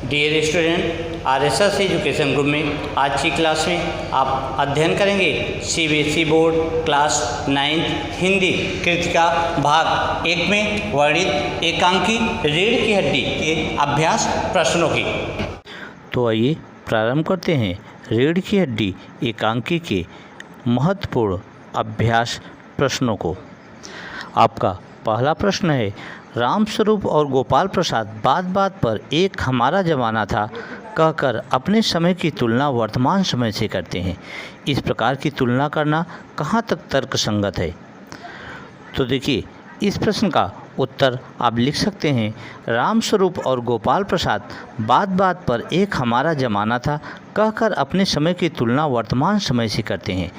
Dear student, RSS education group में आज की क्लास में आप अध्ययन करेंगे CBSE board class 9 Hindi Kritika भाग 1 में वर्णित एकांकी रीढ़ की हड्डी के अभ्यास प्रश्नों की। तो आइए प्रारंभ करते हैं रीढ़ की हड्डी एकांकी के महत्वपूर्ण अभ्यास प्रश्नों को। आपका पहला प्रश्न है, रामस्वरूप और गोपाल प्रसाद बात बात पर एक हमारा ज़माना था कहकर अपने समय की तुलना वर्तमान समय से करते हैं। इस प्रकार की तुलना करना कहाँ तक तर्कसंगत है? तो देखिए, इस प्रश्न का उत्तर आप लिख सकते हैं, रामस्वरूप और गोपाल प्रसाद बात बात पर एक हमारा ज़माना था कहकर अपने समय की तुलना वर्तमान समय से करते हैं।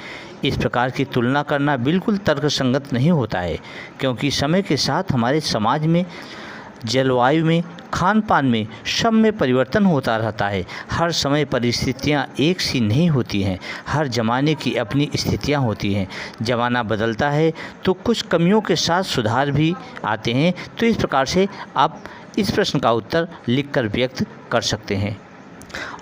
इस प्रकार की तुलना करना बिल्कुल तर्कसंगत नहीं होता है, क्योंकि समय के साथ हमारे समाज में, जलवायु में, खान पान में, सब में परिवर्तन होता रहता है। हर समय परिस्थितियाँ एक सी नहीं होती हैं, हर ज़माने की अपनी स्थितियाँ होती हैं। ज़माना बदलता है तो कुछ कमियों के साथ सुधार भी आते हैं। तो इस प्रकार से आप इस प्रश्न का उत्तर लिखकर व्यक्त कर सकते हैं।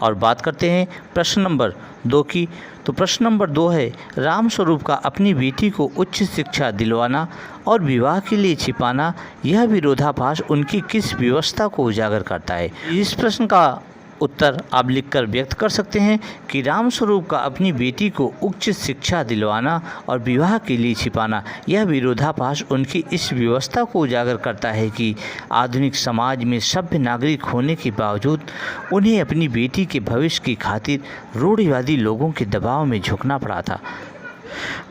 और बात करते हैं प्रश्न नंबर 2 की। तो प्रश्न नंबर 2 है, रामस्वरूप का अपनी बेटी को उच्च शिक्षा दिलवाना और विवाह के लिए छिपाना, यह विरोधाभास उनकी किस व्यवस्था को उजागर करता है? इस प्रश्न का उत्तर आप लिखकर व्यक्त कर सकते हैं कि रामस्वरूप का अपनी बेटी को उच्च शिक्षा दिलवाना और विवाह के लिए छिपाना, यह विरोधाभास उनकी इस व्यवस्था को उजागर करता है कि आधुनिक समाज में सभ्य नागरिक होने के बावजूद उन्हें अपनी बेटी के भविष्य की खातिर रूढ़िवादी लोगों के दबाव में झुकना पड़ा था।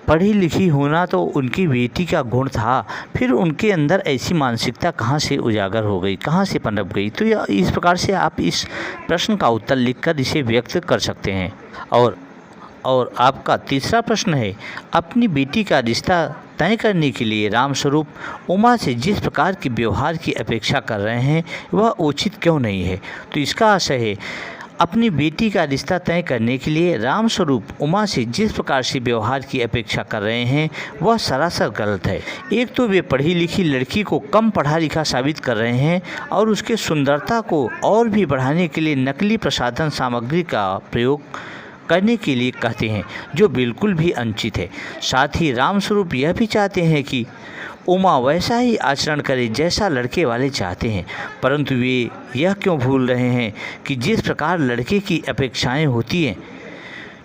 पढ़ी लिखी होना तो उनकी बेटी का गुण था, फिर उनके अंदर ऐसी मानसिकता कहाँ से उजागर हो गई, कहाँ से पनप गई? तो यह इस प्रकार से आप इस प्रश्न का उत्तर लिखकर इसे व्यक्त कर सकते हैं। और आपका तीसरा प्रश्न है, अपनी बेटी का रिश्ता तय करने के लिए रामस्वरूप उमा से जिस प्रकार के व्यवहार की अपेक्षा कर रहे हैं वह उचित क्यों नहीं है? तो इसका आशय है, अपनी बेटी का रिश्ता तय करने के लिए रामस्वरूप उमा से जिस प्रकार से व्यवहार की अपेक्षा कर रहे हैं वह सरासर गलत है। एक तो वे पढ़ी लिखी लड़की को कम पढ़ा लिखा साबित कर रहे हैं और उसके सुंदरता को और भी बढ़ाने के लिए नकली प्रसाधन सामग्री का प्रयोग करने के लिए कहते हैं, जो बिल्कुल भी अनुचित है। साथ ही रामस्वरूप यह भी चाहते हैं कि उमा वैसा ही आचरण करे जैसा लड़के वाले चाहते हैं, परंतु वे यह क्यों भूल रहे हैं कि जिस प्रकार लड़के की अपेक्षाएं होती हैं,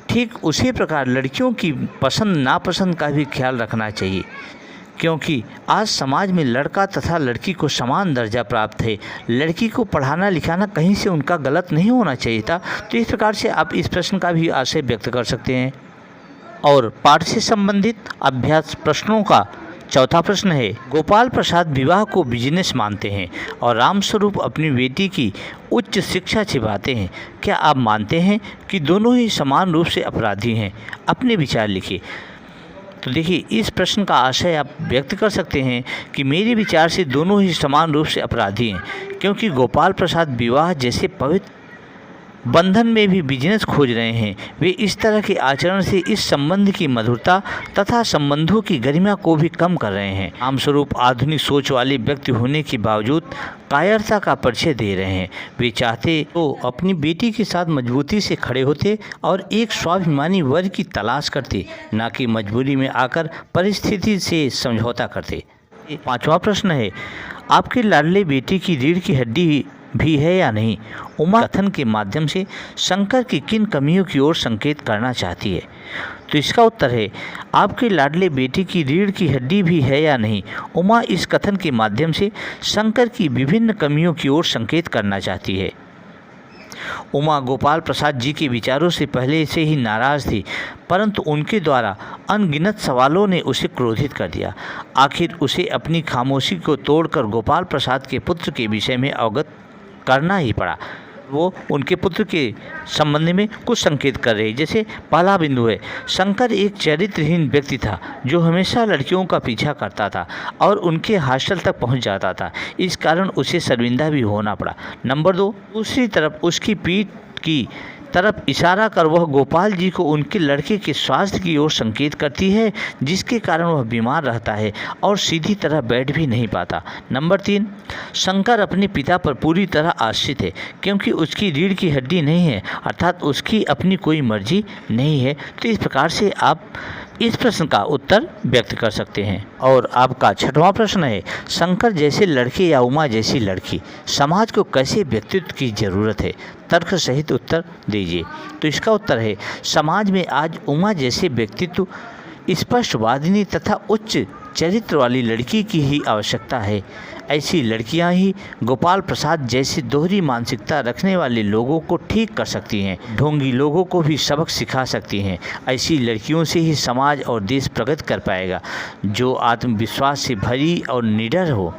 ठीक उसी प्रकार लड़कियों की पसंद नापसंद का भी ख्याल रखना चाहिए, क्योंकि आज समाज में लड़का तथा लड़की को समान दर्जा प्राप्त है। लड़की को पढ़ाना लिखाना कहीं से उनका गलत नहीं होना चाहिए था। तो इस प्रकार से आप इस प्रश्न का भी आशय व्यक्त कर सकते हैं। और पाठ से संबंधित अभ्यास प्रश्नों का चौथा प्रश्न है, गोपाल प्रसाद विवाह को बिजनेस मानते हैं और रामस्वरूप अपनी बेटी की उच्च शिक्षा छिपाते हैं। क्या आप मानते हैं कि दोनों ही समान रूप से अपराधी हैं? अपने विचार लिखिए। तो देखिए, इस प्रश्न का आशय आप व्यक्त कर सकते हैं कि मेरे विचार से दोनों ही समान रूप से अपराधी हैं, क्योंकि गोपाल प्रसाद विवाह जैसे पवित्र बंधन में भी बिजनेस खोज रहे हैं। वे इस तरह के आचरण से इस संबंध की मधुरता तथा संबंधों की गरिमा को भी कम कर रहे हैं। रामस्वरूप आधुनिक सोच वाले व्यक्ति होने के बावजूद कायरता का परिचय दे रहे हैं। वे चाहते तो अपनी बेटी के साथ मजबूती से खड़े होते और एक स्वाभिमानी वर्ग की तलाश करते, न कि मजबूरी में आकर परिस्थिति से समझौता करते। पांचवा प्रश्न है, आपके लाडले बेटी की रीढ़ की हड्डी भी है या नहीं? उमा कथन के माध्यम से शंकर की किन कमियों की ओर संकेत करना चाहती है? तो इसका उत्तर है, आपके लाडले बेटी की रीढ़ की हड्डी भी है या नहीं? उमा इस कथन के माध्यम से शंकर की विभिन्न कमियों की ओर संकेत करना चाहती है। उमा गोपाल प्रसाद जी के विचारों से पहले से ही नाराज थी, परंतु उनके द्वारा अनगिनत सवालों ने उसे क्रोधित कर दिया। आखिर उसे अपनी खामोशी को तोड़कर गोपाल प्रसाद के पुत्र के विषय में अवगत करना ही पड़ा। वो उनके पुत्र के संबंध में कुछ संकेत कर रहे हैं। जैसे पहला बिंदु है, शंकर एक चरित्रहीन व्यक्ति था जो हमेशा लड़कियों का पीछा करता था और उनके हॉस्टल तक पहुंच जाता था। इस कारण उसे शर्मिंदा भी होना पड़ा। नंबर 2, दूसरी तरफ उसकी पीठ की तरफ इशारा कर वह गोपाल जी को उनके लड़के के स्वास्थ्य की ओर संकेत करती है, जिसके कारण वह बीमार रहता है और सीधी तरह बैठ भी नहीं पाता। नंबर 3, शंकर अपने पिता पर पूरी तरह आश्रित है क्योंकि उसकी रीढ़ की हड्डी नहीं है, अर्थात उसकी अपनी कोई मर्जी नहीं है। तो इस प्रकार से आप इस प्रश्न का उत्तर व्यक्त कर सकते हैं। और आपका 6वां प्रश्न है, शंकर जैसे लड़के या उमा जैसी लड़की समाज को कैसे व्यक्तित्व की जरूरत है? तर्क सहित उत्तर दीजिए। तो इसका उत्तर है, समाज में आज उमा जैसे व्यक्तित्व, स्पष्टवादिनी तथा उच्च चरित्र वाली लड़की की ही आवश्यकता है। ऐसी लड़कियां ही गोपाल प्रसाद जैसी दोहरी मानसिकता रखने वाले लोगों को ठीक कर सकती हैं, ढोंगी लोगों को भी सबक सिखा सकती हैं। ऐसी लड़कियों से ही समाज और देश प्रगति कर पाएगा, जो आत्मविश्वास से भरी और निडर हो।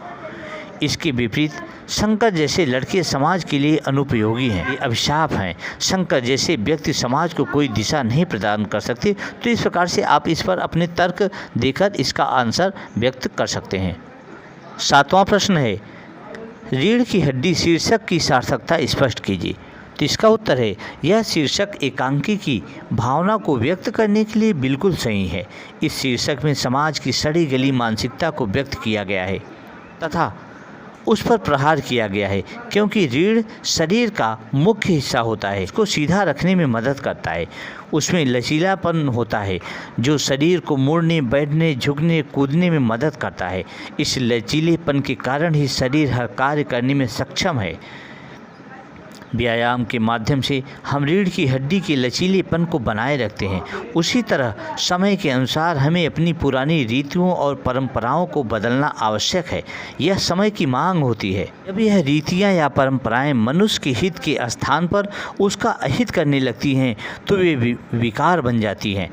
इसके विपरीत शंकर जैसे लड़के समाज के लिए अनुपयोगी हैं, ये अभिशाप हैं। शंकर जैसे व्यक्ति समाज को कोई दिशा नहीं प्रदान कर सकते। तो इस प्रकार से आप इस पर अपने तर्क देकर इसका आंसर व्यक्त कर सकते हैं। 7वां प्रश्न है, रीढ़ की हड्डी शीर्षक की सार्थकता स्पष्ट कीजिए। तो इसका उत्तर है, यह शीर्षक एकांकी की भावना को व्यक्त करने के लिए बिल्कुल सही है। इस शीर्षक में समाज की सड़ी गली मानसिकता को व्यक्त किया गया है तथा उस पर प्रहार किया गया है, क्योंकि रीढ़ शरीर का मुख्य हिस्सा होता है, इसको सीधा रखने में मदद करता है। उसमें लचीलापन होता है जो शरीर को मुड़ने, बैठने, झुकने, कूदने में मदद करता है। इस लचीलेपन के कारण ही शरीर हर कार्य करने में सक्षम है। व्यायाम के माध्यम से हम रीढ़ की हड्डी के लचीलेपन को बनाए रखते हैं। उसी तरह समय के अनुसार हमें अपनी पुरानी रीतियों और परंपराओं को बदलना आवश्यक है। यह समय की मांग होती है। जब यह रीतियां या परंपराएं मनुष्य के हित के स्थान पर उसका अहित करने लगती हैं तो वे विकार बन जाती हैं।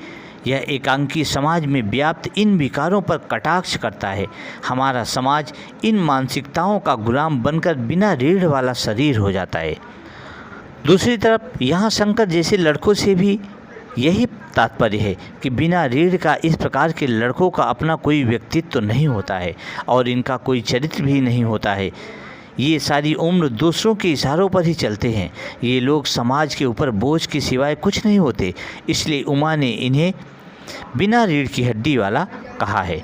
यह एकांकी समाज में व्याप्त इन विकारों पर कटाक्ष करता है। हमारा समाज इन मानसिकताओं का गुलाम बनकर बिना रीढ़ वाला शरीर हो जाता है। दूसरी तरफ यहाँ शंकर जैसे लड़कों से भी यही तात्पर्य है कि बिना रीढ़ का इस प्रकार के लड़कों का अपना कोई व्यक्तित्व तो नहीं होता है और इनका कोई चरित्र भी नहीं होता है। ये सारी उम्र दूसरों के इशारों पर ही चलते हैं। ये लोग समाज के ऊपर बोझ के सिवाय कुछ नहीं होते। इसलिए उमा ने इन्हें बिना रीढ़ की हड्डी वाला कहा है।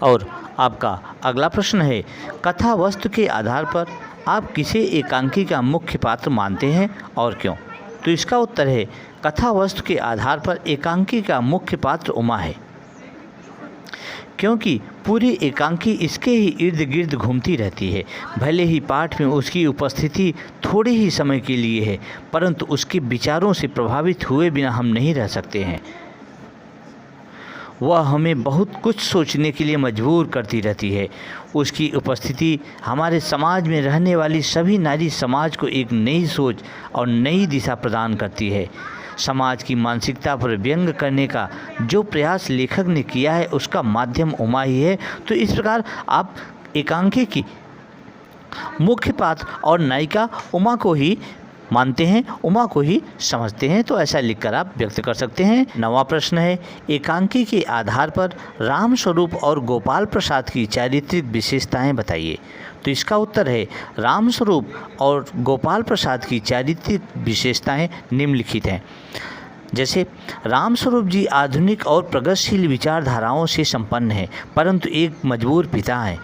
और आपका अगला प्रश्न है, कथा वस्तु के आधार पर आप किसे एकांकी का मुख्य पात्र मानते हैं और क्यों? तो इसका उत्तर है, कथा वस्तु के आधार पर एकांकी का मुख्य पात्र उमा है, क्योंकि पूरी एकांकी इसके ही इर्द गिर्द घूमती रहती है। भले ही पाठ में उसकी उपस्थिति थोड़े ही समय के लिए है, परंतु उसके विचारों से प्रभावित हुए बिना हम नहीं रह सकते हैं। वह हमें बहुत कुछ सोचने के लिए मजबूर करती रहती है। उसकी उपस्थिति हमारे समाज में रहने वाली सभी नारी समाज को एक नई सोच और नई दिशा प्रदान करती है। समाज की मानसिकता पर व्यंग करने का जो प्रयास लेखक ने किया है उसका माध्यम उमा ही है। तो इस प्रकार आप एकांकी की मुख्य पात्र और नायिका उमा को ही मानते हैं, उमा को ही समझते हैं। तो ऐसा लिखकर आप व्यक्त कर सकते हैं। 9वां प्रश्न है, एकांकी के आधार पर राम स्वरूप और गोपाल प्रसाद की चारित्रिक विशेषताएं बताइए। तो इसका उत्तर है, राम स्वरूप और गोपाल प्रसाद की चारित्रिक विशेषताएं निम्नलिखित हैं। जैसे राम स्वरूप जी आधुनिक और प्रगतिशील विचारधाराओं से संपन्न हैं, परंतु एक मजबूर पिता हैं।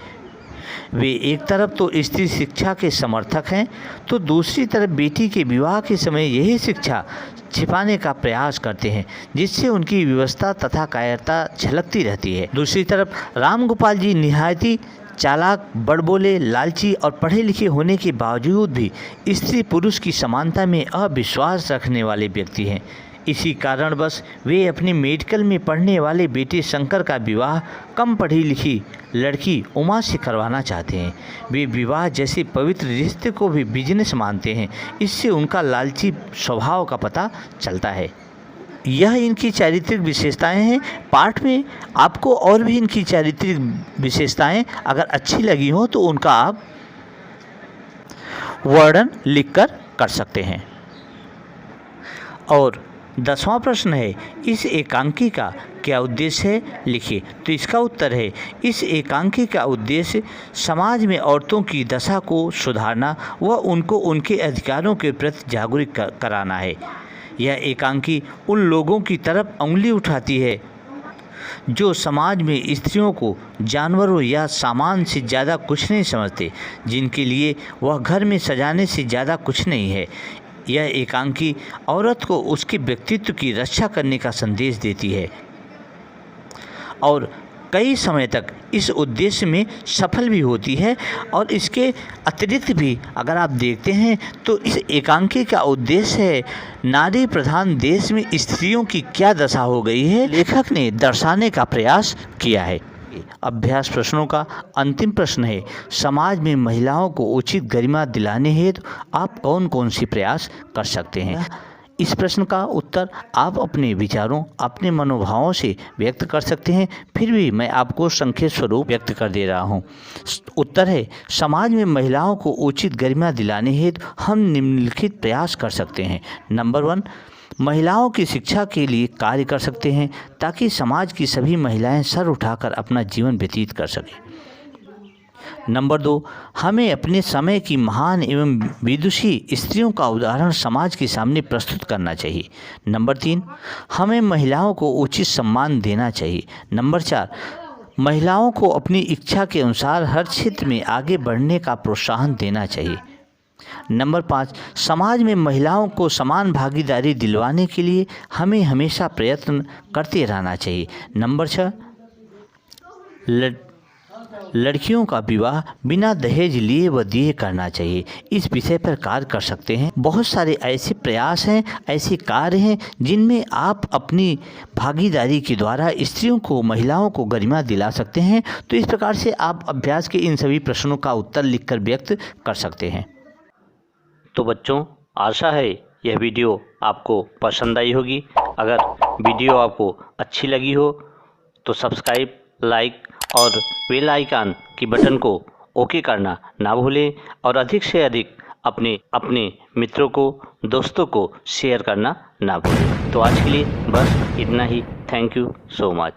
वे एक तरफ तो स्त्री शिक्षा के समर्थक हैं, तो दूसरी तरफ बेटी के विवाह के समय यही शिक्षा छिपाने का प्रयास करते हैं, जिससे उनकी व्यवस्था तथा कायरता झलकती रहती है। दूसरी तरफ राम गोपाल जी निहायती चालाक, बड़बोले, लालची और पढ़े लिखे होने के बावजूद भी स्त्री पुरुष की समानता में अविश्वास रखने वाले व्यक्ति हैं। इसी कारणवश वे अपने मेडिकल में पढ़ने वाले बेटे शंकर का विवाह कम पढ़ी लिखी लड़की उमा से करवाना चाहते हैं। वे विवाह जैसे पवित्र रिश्ते को भी बिजनेस मानते हैं। इससे उनका लालची स्वभाव का पता चलता है। यह इनकी चारित्रिक विशेषताएं हैं। पाठ में आपको और भी इनकी चारित्रिक विशेषताएं अगर अच्छी लगी हो तो उनका आप वर्णन लिखकर कर सकते हैं। और 10वां प्रश्न है, इस एकांकी का क्या उद्देश्य है, लिखिए। तो इसका उत्तर है, इस एकांकी का उद्देश्य समाज में औरतों की दशा को सुधारना व उनको उनके अधिकारों के प्रति जागरूक कराना है। यह एकांकी उन लोगों की तरफ उंगली उठाती है जो समाज में स्त्रियों को जानवरों या सामान से ज़्यादा कुछ नहीं समझते, जिनके लिए वह घर में सजाने से ज़्यादा कुछ नहीं है। यह एकांकी औरत को उसके व्यक्तित्व की रक्षा करने का संदेश देती है और कई समय तक इस उद्देश्य में सफल भी होती है। और इसके अतिरिक्त भी अगर आप देखते हैं तो इस एकांकी का उद्देश्य है नारी प्रधान देश में स्त्रियों की क्या दशा हो गई है, लेखक ने दर्शाने का प्रयास किया है। अभ्यास प्रश्नों का अंतिम प्रश्न है, समाज में महिलाओं को उचित गरिमा दिलाने हेतु आप कौन कौन सी प्रयास कर सकते हैं। इस प्रश्न का उत्तर आप अपने विचारों, अपने मनोभावों से व्यक्त कर सकते हैं, फिर भी मैं आपको संक्षेप स्वरूप व्यक्त कर दे रहा हूं। उत्तर है, समाज में महिलाओं को उचित गरिमा दिलाने हेतु हम निम्नलिखित प्रयास कर सकते हैं। नंबर 1, महिलाओं की शिक्षा के लिए कार्य कर सकते हैं ताकि समाज की सभी महिलाएं सर उठाकर अपना जीवन व्यतीत कर सकें। नंबर 2, हमें अपने समय की महान एवं विदुषी स्त्रियों का उदाहरण समाज के सामने प्रस्तुत करना चाहिए। नंबर 3, हमें महिलाओं को उचित सम्मान देना चाहिए। नंबर 4, महिलाओं को अपनी इच्छा के अनुसार हर क्षेत्र में आगे बढ़ने का प्रोत्साहन देना चाहिए। नंबर 5, समाज में महिलाओं को समान भागीदारी दिलवाने के लिए हमें हमेशा प्रयत्न करते रहना चाहिए। नंबर 6, लड़कियों का विवाह बिना दहेज लिए व दिए करना चाहिए। इस विषय पर कार्य कर सकते हैं। बहुत सारे ऐसे प्रयास हैं, ऐसे कार्य हैं जिनमें आप अपनी भागीदारी के द्वारा स्त्रियों को, महिलाओं को गरिमा दिला सकते हैं। तो इस प्रकार से आप अभ्यास के इन सभी प्रश्नों का उत्तर लिखकर व्यक्त कर सकते हैं। तो बच्चों, आशा है यह वीडियो आपको पसंद आई होगी। अगर वीडियो आपको अच्छी लगी हो तो सब्सक्राइब, लाइक और बेल आइकन की बटन को ओके करना ना भूलें और अधिक से अधिक अपने मित्रों को, दोस्तों को शेयर करना ना भूलें। तो आज के लिए बस इतना ही। Thank you so much.